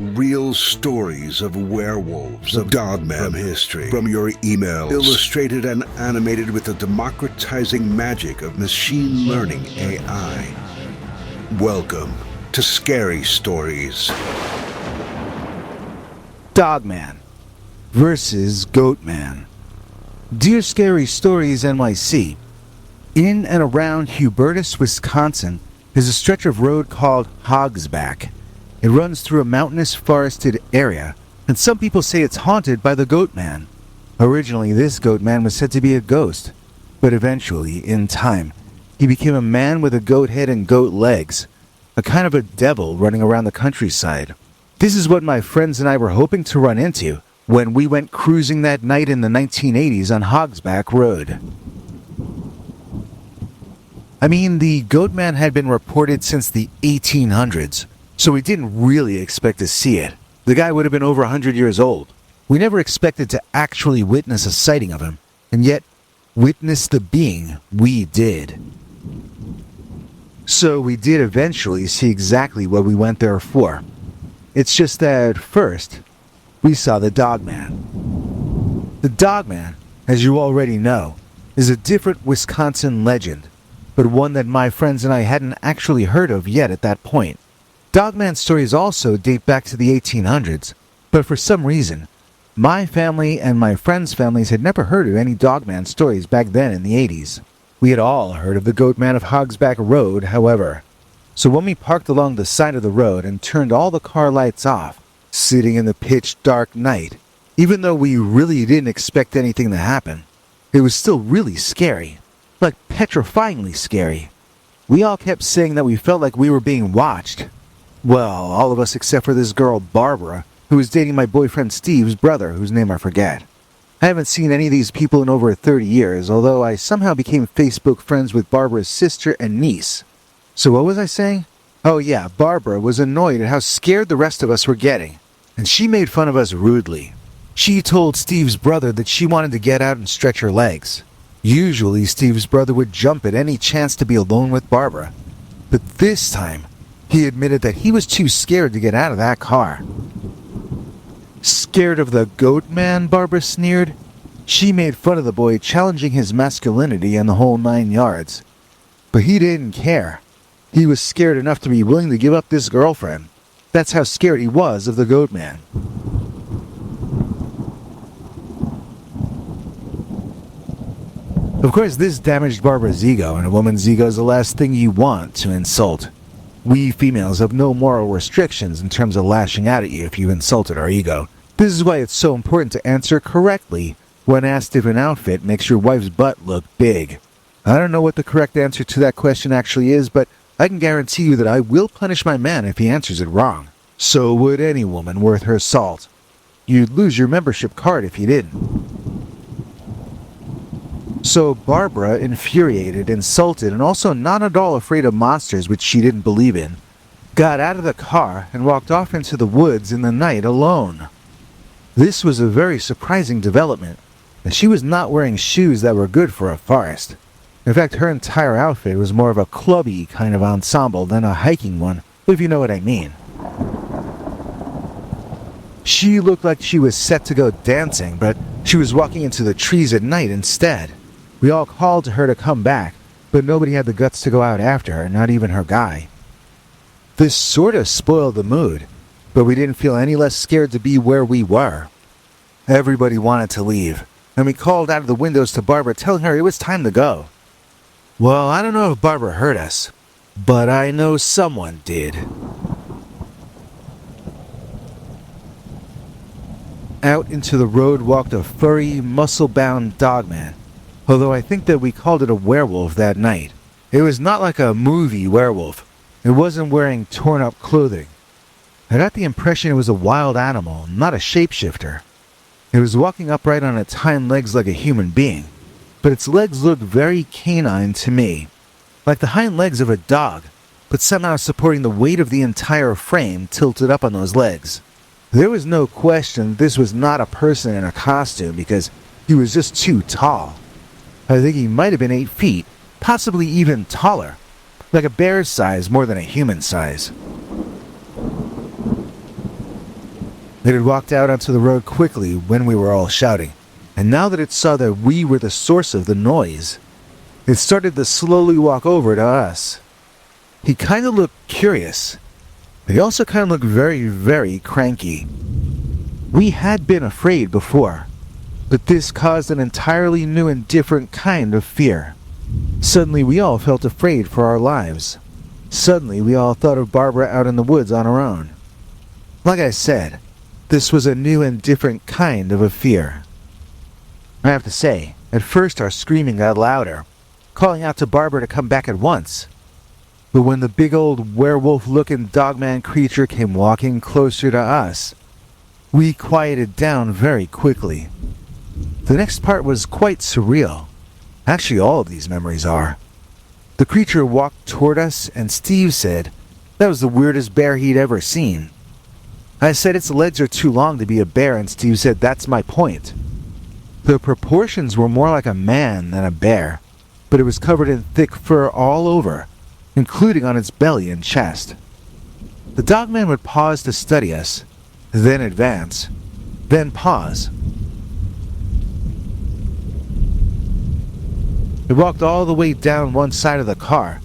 real stories of werewolves of Dogman history from your emails, illustrated and animated with the democratizing magic of machine learning AI. Welcome to Scary Stories. Dogman Vs Goatman. Dear Scary Stories NYC, in and around Hubertus, Wisconsin, is a stretch of road called Hogsback. It runs through a mountainous, forested area, and some people say it's haunted by the Goatman. Originally, this Goatman was said to be a ghost, but eventually, in time, he became a man with a goat head and goat legs, a kind of a devil running around the countryside. This is what my friends and I were hoping to run into when we went cruising that night in the 1980s on Hogsback Road. I mean, the Goatman had been reported since the 1800s, so we didn't really expect to see it. The guy would have been over 100 years old. We never expected to actually witness a sighting of him, and yet witness the being we did. So we did eventually see exactly what we went there for. It's just that first, we saw the Dogman. The Dogman, as you already know, is a different Wisconsin legend, but one that my friends and I hadn't actually heard of yet at that point. Dogman stories also date back to the 1800s, but for some reason, my family and my friends' families had never heard of any Dogman stories back then in the 80s. We had all heard of the Goatman of Hogsback Road, however. So when we parked along the side of the road and turned all the car lights off, sitting in the pitch dark night, even though we really didn't expect anything to happen, it was still really scary, like petrifyingly scary. We all kept saying that we felt like we were being watched. Well, all of us except for this girl Barbara, who was dating my boyfriend Steve's brother, whose name I forget. I haven't seen any of these people in over 30 years, although I somehow became Facebook friends with Barbara's sister and niece. So what was I saying? Oh yeah, Barbara was annoyed at how scared the rest of us were getting, and she made fun of us rudely. She told Steve's brother that she wanted to get out and stretch her legs. Usually Steve's brother would jump at any chance to be alone with Barbara, but this time, he admitted that he was too scared to get out of that car. Scared of the Goatman, Barbara sneered. She made fun of the boy, challenging his masculinity and the whole 9 yards. But he didn't care. He was scared enough to be willing to give up this girlfriend. That's how scared he was of the Goatman. Of course, this damaged Barbara's ego, and a woman's ego is the last thing you want to insult. We females have no moral restrictions in terms of lashing out at you if you insulted our ego. This is why it's so important to answer correctly when asked if an outfit makes your wife's butt look big. I don't know what the correct answer to that question actually is, but I can guarantee you that I will punish my man if he answers it wrong. So would any woman worth her salt. You'd lose your membership card if you didn't. So Barbara, infuriated, insulted, and also not at all afraid of monsters which she didn't believe in, got out of the car and walked off into the woods in the night alone. This was a very surprising development, as she was not wearing shoes that were good for a forest. In fact, her entire outfit was more of a clubby kind of ensemble than a hiking one, if you know what I mean. She looked like she was set to go dancing, but she was walking into the trees at night instead. We all called to her to come back, but nobody had the guts to go out after her, not even her guy. This sort of spoiled the mood, but we didn't feel any less scared to be where we were. Everybody wanted to leave, and we called out of the windows to Barbara, telling her it was time to go. Well, I don't know if Barbara heard us, but I know someone did. Out into the road walked a furry, muscle-bound Dogman, although I think that we called it a werewolf that night. It was not like a movie werewolf. It wasn't wearing torn-up clothing. I got the impression it was a wild animal, not a shapeshifter. It was walking upright on its hind legs like a human being, but its legs looked very canine to me, like the hind legs of a dog, but somehow supporting the weight of the entire frame tilted up on those legs. There was no question this was not a person in a costume because he was just too tall. I think he might have been 8 feet, possibly even taller, like a bear's size more than a human size. It had walked out onto the road quickly when we were all shouting, and now that it saw that we were the source of the noise, it started to slowly walk over to us. He kind of looked curious, but he also kind of looked very, very cranky. We had been afraid before, but this caused an entirely new and different kind of fear. Suddenly we all felt afraid for our lives. Suddenly we all thought of Barbara out in the woods on her own. Like I said, this was a new and different kind of a fear. I have to say, at first our screaming got louder, calling out to Barbara to come back at once. But when the big old werewolf-looking dogman creature came walking closer to us, we quieted down very quickly. The next part was quite surreal. Actually, all of these memories are. The creature walked toward us, and Steve said that was the weirdest bear he'd ever seen. I said its legs are too long to be a bear, and Steve said that's my point. The proportions were more like a man than a bear, but it was covered in thick fur all over, including on its belly and chest. The dogman would pause to study us, then advance, then pause. It walked all the way down one side of the car,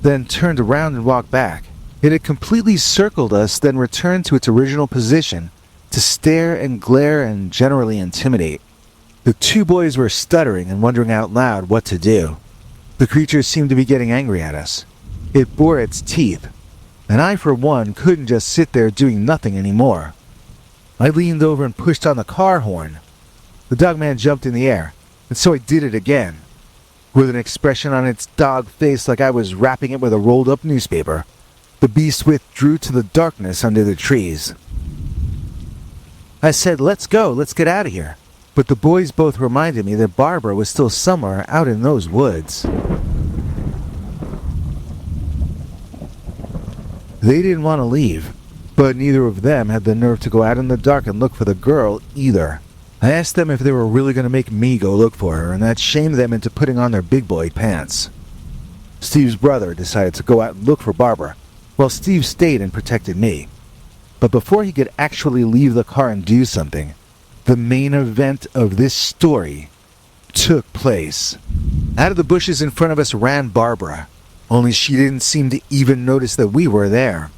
then turned around and walked back. It had completely circled us, then returned to its original position to stare and glare and generally intimidate. The two boys were stuttering and wondering out loud what to do. The creature seemed to be getting angry at us. It bore its teeth, and I, for one, couldn't just sit there doing nothing anymore. I leaned over and pushed on the car horn. The dogman jumped in the air, and so I did it again. With an expression on its dog face like I was wrapping it with a rolled-up newspaper, the beast withdrew to the darkness under the trees. I said, "Let's go, let's get out of here." But the boys both reminded me that Barbara was still somewhere out in those woods. They didn't want to leave, but neither of them had the nerve to go out in the dark and look for the girl either. I asked them if they were really going to make me go look for her, and that shamed them into putting on their big boy pants. Steve's brother decided to go out and look for Barbara, while Steve stayed and protected me. But before he could actually leave the car and do something, the main event of this story took place. Out of the bushes in front of us ran Barbara, only she didn't seem to even notice that we were there.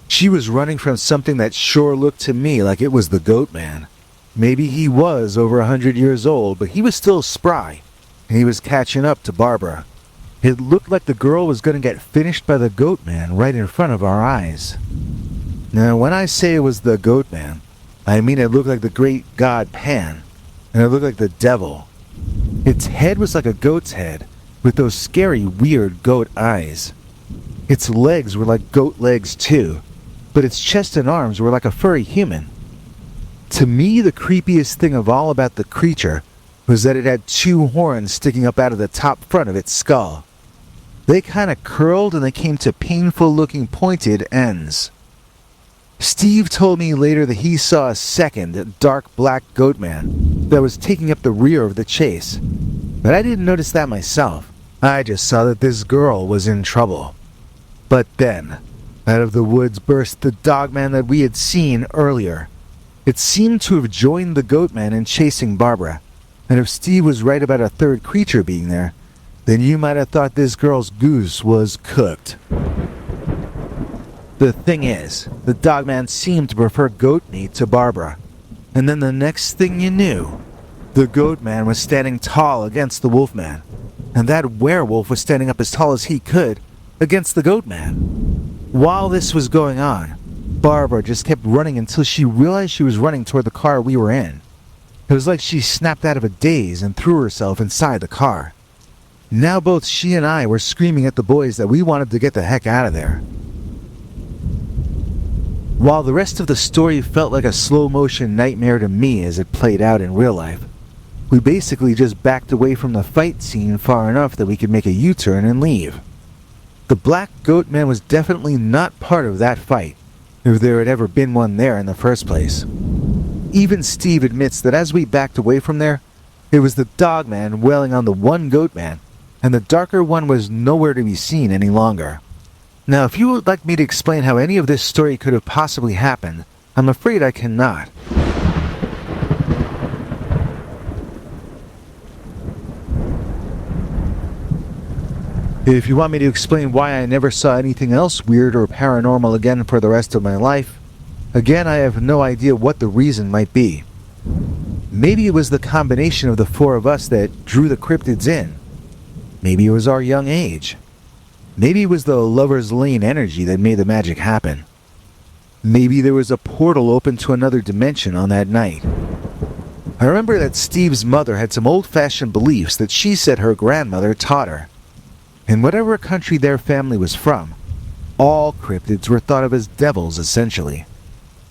She was running from something that sure looked to me like it was the Goatman. Maybe he was over 100 years old, but he was still spry, and he was catching up to Barbara. It looked like the girl was going to get finished by the Goatman right in front of our eyes. Now, when I say it was the Goatman, I mean it looked like the great god Pan, and it looked like the devil. Its head was like a goat's head, with those scary, weird goat eyes. Its legs were like goat legs too, but its chest and arms were like a furry human. To me, the creepiest thing of all about the creature was that it had two horns sticking up out of the top front of its skull. They kind of curled and they came to painful-looking pointed ends. Steve told me later that he saw a second dark black Goatman that was taking up the rear of the chase, but I didn't notice that myself. I just saw that this girl was in trouble. But then, out of the woods burst the dogman that we had seen earlier. It seemed to have joined the Goatman in chasing Barbara, and if Steve was right about a third creature being there, then you might have thought this girl's goose was cooked. The thing is, the dogman seemed to prefer goat meat to Barbara, and then the next thing you knew, the Goatman was standing tall against the Wolfman, and that werewolf was standing up as tall as he could against the Goatman. While this was going on, Barbara just kept running until she realized she was running toward the car we were in. It was like she snapped out of a daze and threw herself inside the car. Now both she and I were screaming at the boys that we wanted to get the heck out of there. While the rest of the story felt like a slow-motion nightmare to me as it played out in real life, we basically just backed away from the fight scene far enough that we could make a U-turn and leave. The Black Goatman was definitely not part of that fight, if there had ever been one there in the first place. Even Steve admits that as we backed away from there, it was the Dogman wailing on the one Goatman, and the darker one was nowhere to be seen any longer. Now, if you would like me to explain how any of this story could have possibly happened, I'm afraid I cannot. If you want me to explain why I never saw anything else weird or paranormal again for the rest of my life, again I have no idea what the reason might be. Maybe it was the combination of the four of us that drew the cryptids in. Maybe it was our young age. Maybe it was the Lover's Lane energy that made the magic happen. Maybe there was a portal open to another dimension on that night. I remember that Steve's mother had some old-fashioned beliefs that she said her grandmother taught her. In whatever country their family was from, all cryptids were thought of as devils, essentially.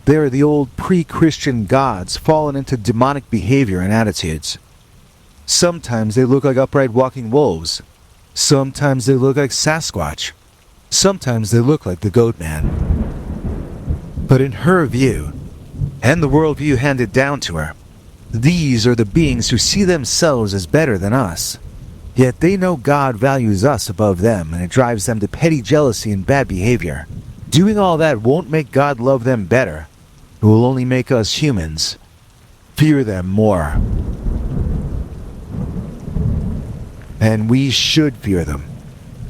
They are the old pre-Christian gods fallen into demonic behavior and attitudes. Sometimes they look like upright walking wolves. Sometimes they look like Sasquatch. Sometimes they look like the Goatman. But in her view, and the worldview handed down to her, these are the beings who see themselves as better than us. Yet they know God values us above them, and it drives them to petty jealousy and bad behavior. Doing all that won't make God love them better. It will only make us humans fear them more. And we should fear them,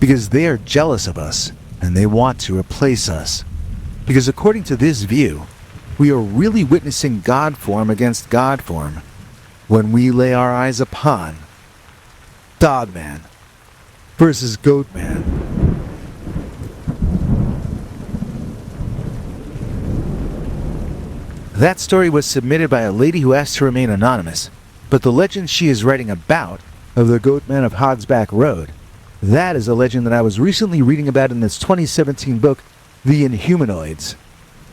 because they are jealous of us, and they want to replace us. Because according to this view, we are really witnessing God form against God form when we lay our eyes upon Dogman versus Goatman. That story was submitted by a lady who asked to remain anonymous, but the legend she is writing about, of the Goatman of Hogsback Road, that is a legend that I was recently reading about in this 2017 book, The Inhumanoids.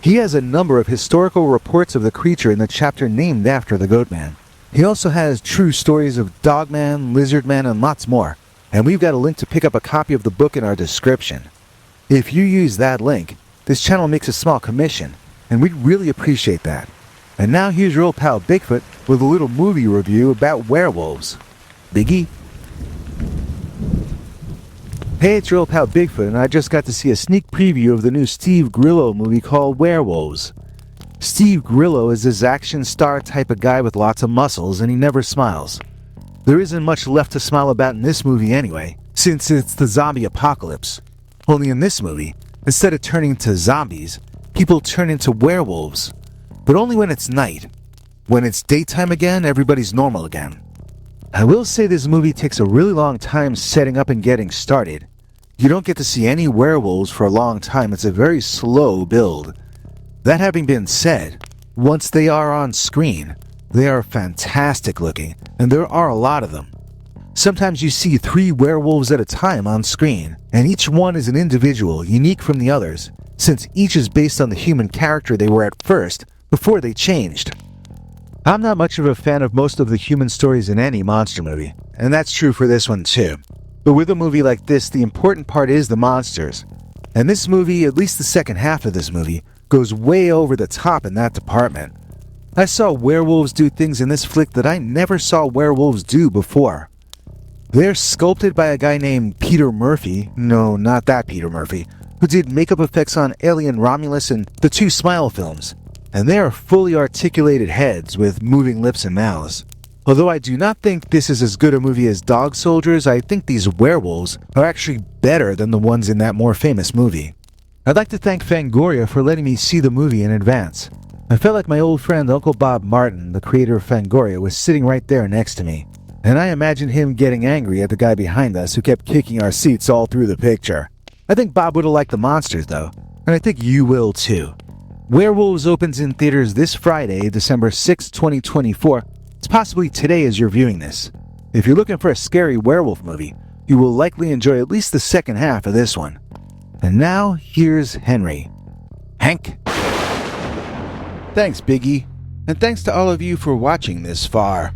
He has a number of historical reports of the creature in the chapter named after the Goatman. He also has true stories of Dogman, Lizardman, and lots more, and we've got a link to pick up a copy of the book in our description. If you use that link, this channel makes a small commission, and we'd really appreciate that. And now here's your old pal Bigfoot with a little movie review about werewolves. Biggie? Hey, it's your old pal Bigfoot, and I just got to see a sneak preview of the new Steve Grillo movie called Werewolves. Steve Grillo is this action star type of guy with lots of muscles, and he never smiles. There isn't much left to smile about in this movie anyway, since it's the zombie apocalypse. Only in this movie, instead of turning into zombies, people turn into werewolves. But only when it's night. When it's daytime again, everybody's normal again. I will say this movie takes a really long time setting up and getting started. You don't get to see any werewolves for a long time. It's a very slow build. That having been said, once they are on screen, they are fantastic looking, and there are a lot of them. Sometimes you see 3 werewolves at a time on screen, and each one is an individual, unique from the others, since each is based on the human character they were at first, before they changed. I'm not much of a fan of most of the human stories in any monster movie, and that's true for this one too. But with a movie like this, the important part is the monsters. And this movie, at least the second half of this movie, goes way over the top in that department. I saw werewolves do things in this flick that I never saw werewolves do before. They're sculpted by a guy named Peter Murphy, no, not that Peter Murphy, who did makeup effects on Alien Romulus and the 2 Smile films, and they are fully articulated heads with moving lips and mouths. Although I do not think this is as good a movie as Dog Soldiers, I think these werewolves are actually better than the ones in that more famous movie. I'd like to thank Fangoria for letting me see the movie in advance. I felt like my old friend Uncle Bob Martin, the creator of Fangoria, was sitting right there next to me, and I imagined him getting angry at the guy behind us who kept kicking our seats all through the picture. I think Bob would have liked the monsters though, and I think you will too. Werewolves opens in theaters this Friday, December 6, 2024. It's possibly today as you're viewing this. If you're looking for a scary werewolf movie, you will likely enjoy at least the second half of this one. And now, here's Henry. Hank? Thanks, Biggie. And thanks to all of you for watching this far.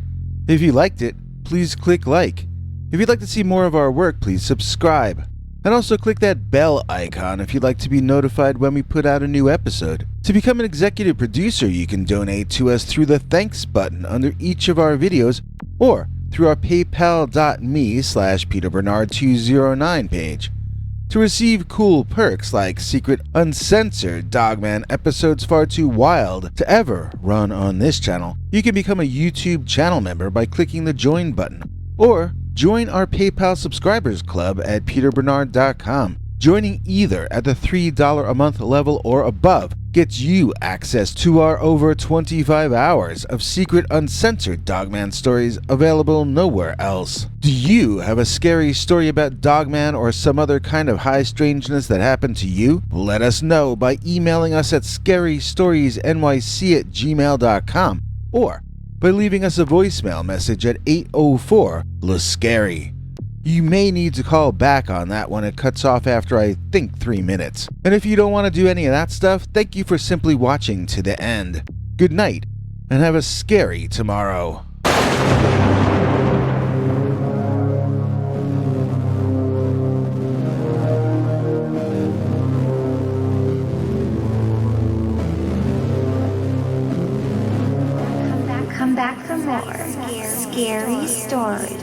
If you liked it, please click like. If you'd like to see more of our work, please subscribe. And also click that bell icon if you'd like to be notified when we put out a new episode. To become an executive producer, you can donate to us through the thanks button under each of our videos or through our paypal.me/PeterBernard209 page. To receive cool perks like secret uncensored Dogman episodes far too wild to ever run on this channel, you can become a YouTube channel member by clicking the join button, or join our PayPal subscribers club at peterbernard.com. Joining either at the $3 a month level or above gets you access to our over 25 hours of secret uncensored Dogman stories available nowhere else. Do you have a scary story about Dogman or some other kind of high strangeness that happened to you? Let us know by emailing us at scarystoriesnyc@gmail.com or by leaving us a voicemail message at 804-LA-SCARY. You may need to call back on that when it cuts off after I think 3 minutes. And if you don't want to do any of that stuff, thank you for simply watching to the end. Good night, and have a scary tomorrow. Come back for more scary stories.